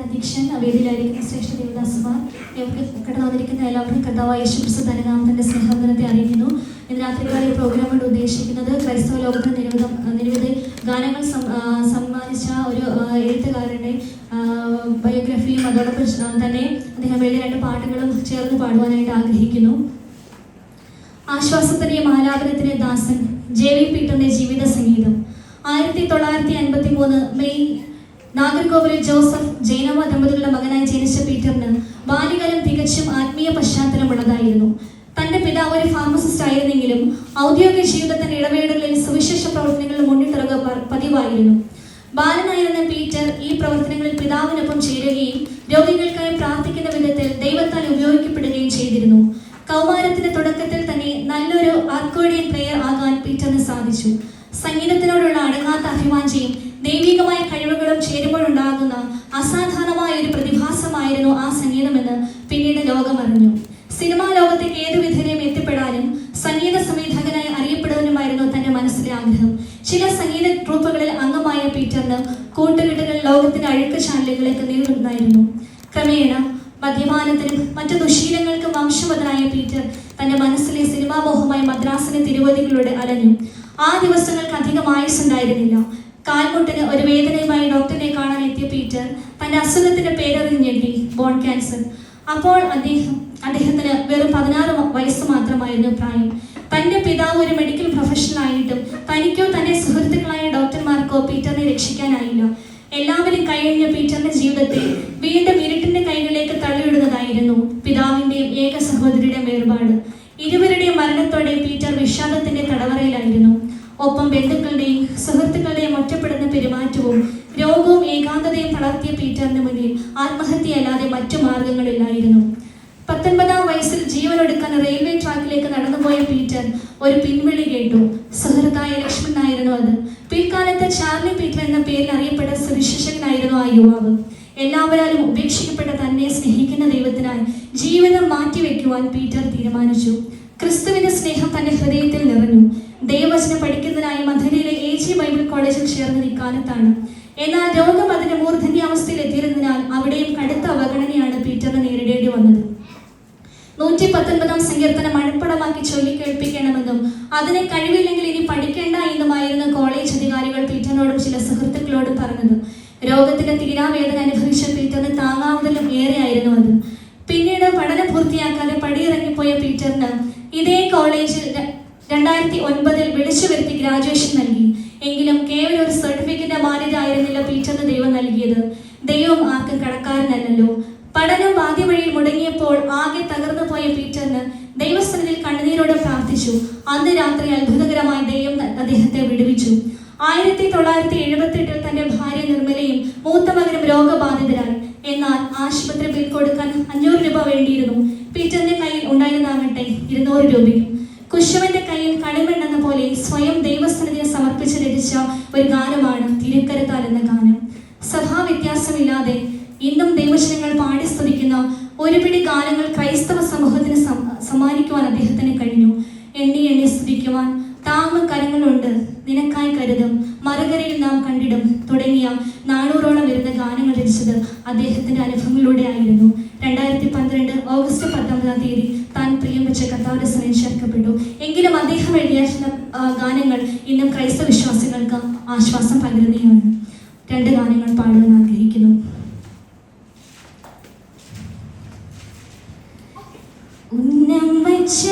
അധ്യക്ഷൻ, വേദിയിലായിരിക്കുന്ന ശ്രേഷ്ഠ ദേവദാസന്മാർ, കടന്നു വന്നിരിക്കുന്ന എല്ലാവർക്കും കർത്താവായ യേശുക്രിസ്തു തന്റെ നാമത്തിന്റെ സ്നേഹവന്ദനത്തെ അറിയിക്കുന്നു. ഇന്ന് രാത്രികാല പ്രോഗ്രാം കൊണ്ട് ഉദ്ദേശിക്കുന്നത് ക്രൈസ്തവ ലോകത്തിന് നിരവധി ഗാനങ്ങൾ സമ്മാനിച്ച ഒരു എഴുത്തുകാരന്റെ ബയോഗ്രഫിയും അതോടൊപ്പം തന്നെ അദ്ദേഹം എഴുതിയ 2 പാട്ടുകളും ചേർന്ന് പാടുവാനായിട്ട് ആഗ്രഹിക്കുന്നു. ആശ്വാസത്തിന്റെയും ആലാപനത്തിന്റെ ദാസൻ JV പീറ്ററിന്റെ ജീവിത സംഗീതം. 1953 മെയ് നാഗർകോവിലിൽ ജോസഫ് ജൈനവ ദമ്പതികളുടെ മകനായി ജനിച്ച പീറ്ററിന് ബാല്യകാലം തികച്ചും ആത്മീയ പശ്ചാത്തലമുള്ളതായിരുന്നു. തന്റെ പിതാവ് ഒരു ഫാർമസിസ്റ്റ് ആയിരുന്നെങ്കിലും ഔദ്യോഗിക ജീവിതത്തിന്റെ ഇടവേളകളിൽ സുവിശേഷ പ്രവർത്തനങ്ങളിൽ മുന്നിട്ടിറങ്ങുക പതിവായിരുന്നു. ബാലനായിരുന്ന പീറ്റർ ഈ പ്രവർത്തനങ്ങളിൽ പിതാവിനൊപ്പം ചേരുകയും രോഗികൾക്കായി പ്രാർത്ഥിക്കുന്ന വിധത്തിൽ ദൈവത്താൽ ഉപയോഗിക്കപ്പെടുകയും ചെയ്തിരുന്നു. കൗമാരത്തിന്റെ തുടക്കത്തിൽ തന്നെ നല്ലൊരു ആർക്കോഡിയൻ പ്ലെയർ ആകാൻ പീറ്ററിന് സാധിച്ചു. സംഗീതത്തിനോടുള്ള അടങ്ങാത്ത അഭിവാഞ്ചയും ദൈവികമായ കഴിവുകളും ചേരുമ്പോഴുണ്ടാകുന്ന അസാധാരണമായ ഒരു പ്രതിഭാസമായിരുന്നു ആ സംഗീതമെന്ന് പിന്നീട് ലോകമറിഞ്ഞു. സിനിമാ ലോകത്തേക്ക് ഏതുവിധേനയും എത്തിപ്പെടാനും സംഗീത സംവിധായകനായി അറിയപ്പെടുവാനുമായിരുന്നു തന്റെ മനസ്സിലെ ആഗ്രഹം. ചില സംഗീത ട്രൂപ്പുകളിൽ അംഗമായ പീറ്ററിന് കൂട്ടുകെട്ടുകൾ ലോകത്തിന്റെ അഴുക്ക് ചാനലുകളിലേക്ക് നീളുന്നായിരുന്നു. ക്രമേണ മദ്യപാനത്തിനും മറ്റു ദുശീലങ്ങൾക്കും വംശവതനായ പീറ്റർ തന്റെ മനസ്സിലെ സിനിമാമോഹമായി മദ്രാസിലെ തിരുവതികളിലൂടെ അലഞ്ഞു. ആ ദിവസങ്ങൾക്ക് അധികം ആയുസ്സുണ്ടായിരുന്നില്ല. കാൽമുട്ടിന് ഒരു വേദനയുമായി ഡോക്ടറിനെ കാണാൻ എത്തിയ പീറ്റർ തന്റെ അസുഖത്തിന്റെ പേരറിഞ്ഞെട്ടി, ബോൺ ക്യാൻസർ. അപ്പോൾ അദ്ദേഹത്തിന് വെറും 16 വയസ്സ് മാത്രമായിരുന്നു പ്രായം. തന്റെ പിതാവ് ഒരു മെഡിക്കൽ പ്രൊഫഷണൽ ആയിട്ടും തനിക്കോ തന്റെ സുഹൃത്തുക്കളായ ഡോക്ടർമാർക്കോ പീറ്ററിനെ രക്ഷിക്കാനായില്ല. എല്ലാവരും കൈയഴിഞ്ഞ പീറ്ററിന്റെ ജീവിതത്തെ വീണ്ടും ഇരുട്ടിന്റെ കൈകളിലേക്ക് തള്ളിയിടുന്നതായിരുന്നു പിതാവിന്റെയും ഏക സഹോദരിയുടെയും വേർപാട്. ഇരുവരുടെയും മരണത്തോടെ പീറ്റർ വിഷാദത്തിന്റെ തടവറയിലായിരുന്നു. ഒപ്പം ബന്ധുക്കളുടെയും സുഹൃത്തുക്കളുടെയും ഒറ്റപ്പെടുന്ന പെരുമാറ്റവും രോഗവും ഏകാന്തതയും തളർത്തിയ പീറ്ററിന് മുന്നിൽ ആത്മഹത്യയല്ലാതെ മറ്റു മാർഗങ്ങളില്ലായിരുന്നു. 19-ാം വയസ്സിൽ ജീവനൊടുക്കാൻ റെയിൽവേ ട്രാക്കിലേക്ക് നടന്നുപോയ പീറ്റർ ഒരു പിൻവിളി കേട്ടു. സുഹൃത്തായ ലക്ഷ്മണനായിരുന്നു അത്. പിൽക്കാലത്ത് ചാർലി പീറ്റർ എന്ന പേരിൽ അറിയപ്പെട്ട സുവിശേഷകനായിരുന്നു ആ യുവാവ്. എല്ലാവരാലും ഉപേക്ഷിക്കപ്പെട്ട തന്നെ സ്നേഹിക്കുന്ന ദൈവത്തിനായി ജീവിതം മാറ്റിവെക്കുവാൻ പീറ്റർ തീരുമാനിച്ചു. ക്രിസ്തുവിന്റെ സ്നേഹം തന്റെ ഹൃദയത്തിൽ നിറഞ്ഞു. ദൈവവചനം പഠിക്കുന്നതിനായി മധുരയിലെ AG ബൈബിൾ കോളേജിൽ ചേർന്നത് ഇക്കാലത്താണ്. എന്നാൽ രോഗം അതിന്റെ മൂർധന്യാവസ്ഥയിൽ എത്തിയിരുന്നതിനാൽ അവിടെയും കടുത്ത അവഗണനയാണ് പീറ്ററിന് നേരിടേണ്ടി വന്നത്. 119-ാം സങ്കീർത്തനം മഴപ്പടമാക്കി ചൊല്ലിക്കേൾപ്പിക്കണമെന്നും അതിനെ കഴിവില്ലെങ്കിൽ ഇനി പഠിക്കേണ്ട എന്നുമായിരുന്നു കോളേജ് അധികാരികൾ പീറ്ററിനോടും ചില സുഹൃത്തുക്കളോടും പറഞ്ഞത്. രോഗത്തിന്റെ തീരാവേദന അനുഭവിച്ച പീറ്ററിന് താങ്ങാവുന്നതിലും ഏറെയായിരുന്നു അത്. പിന്നീട് പഠനം പൂർത്തിയാക്കാതെ പടിയിറങ്ങിപ്പോയ പീറ്ററിന് ഇതേ കോളേജിൽ 2009 വിളിച്ചു വരുത്തി ഗ്രാജുവേഷൻ നൽകി. എങ്കിലും കേവലം ഒരു സർട്ടിഫിക്കറ്റ് മാന്യത ആയിരുന്നില്ല പീറ്ററിന് ദൈവം നൽകിയത്. ദൈവം ആർക്കും കടക്കാരനല്ലല്ലോ. പഠനം ആദ്യ വഴിയിൽ മുടങ്ങിയപ്പോൾ ആകെ തകർന്നു പോയ പീറ്ററിന് ദൈവസ്ഥനിൽ കണ്ണുനീരോടെ പ്രാർത്ഥിച്ചു. അന്ന് രാത്രി അത്ഭുതകരമായി ദൈവം അദ്ദേഹത്തെ വിടുവിച്ചു. 1978 തന്റെ ഭാര്യ നിർമ്മലയും മൂത്ത മകനും രോഗബാധിതരായി. എന്നാൽ ആശുപത്രി ബിൽ കൊടുക്കാൻ 500 രൂപ വേണ്ടിയിരുന്നു. പീറ്ററിന്റെ കയ്യിൽ ഉണ്ടായിരുന്നാകട്ടെ 200 രൂപയും. കുശവന്റെ കയ്യിൽ കളിമണ്ണെന്ന പോലെ സ്വയം ദൈവസ്ഥനിധിയെ സമർപ്പിച്ച് രചിച്ച ഒരു ഗാനമാണ് തിരുക്കരത്താൽ എന്ന ഗാനം. സഭാവ്യത്യാസമില്ലാതെ ഇന്നും ദൈവജനങ്ങൾ പാടി സ്തുതിക്കുന്ന ഒരുപിടി ഗാനങ്ങൾ ക്രൈസ്തവ സമൂഹത്തിന് സമ്മാനിക്കുവാൻ അദ്ദേഹത്തിന് കഴിഞ്ഞു. എണ്ണി എണ്ണി സ്തുതിക്കുവാൻ താങ്ങും കരങ്ങളുണ്ട്, നിനക്കായി കരുതും, മറുകരയിൽ നാം കണ്ടിടും തുടങ്ങിയ 400ഓളം വരുന്ന ഗാനങ്ങൾ രചിച്ചത് അദ്ദേഹത്തിന്റെ അനുഭവങ്ങളിലൂടെ ആയിരുന്നു. 2012 ഓഗസ്റ്റ് 19-ാം തീയതി താൻ പ്രിയം വെച്ച കർത്താവിന്റെ സന്നിധിയിൽ ചേർക്കപ്പെട്ടു. എങ്കിലും അദ്ദേഹം എഴുതിയ ഗാനങ്ങൾ ഇന്നും ക്രൈസ്തവ വിശ്വാസികൾക്ക് ആശ്വാസം പകരുന്നതാണ്. 2 ഗാനങ്ങൾ പാടുവാൻ ആഗ്രഹിക്കുന്നു. ഉന്നം വച്ച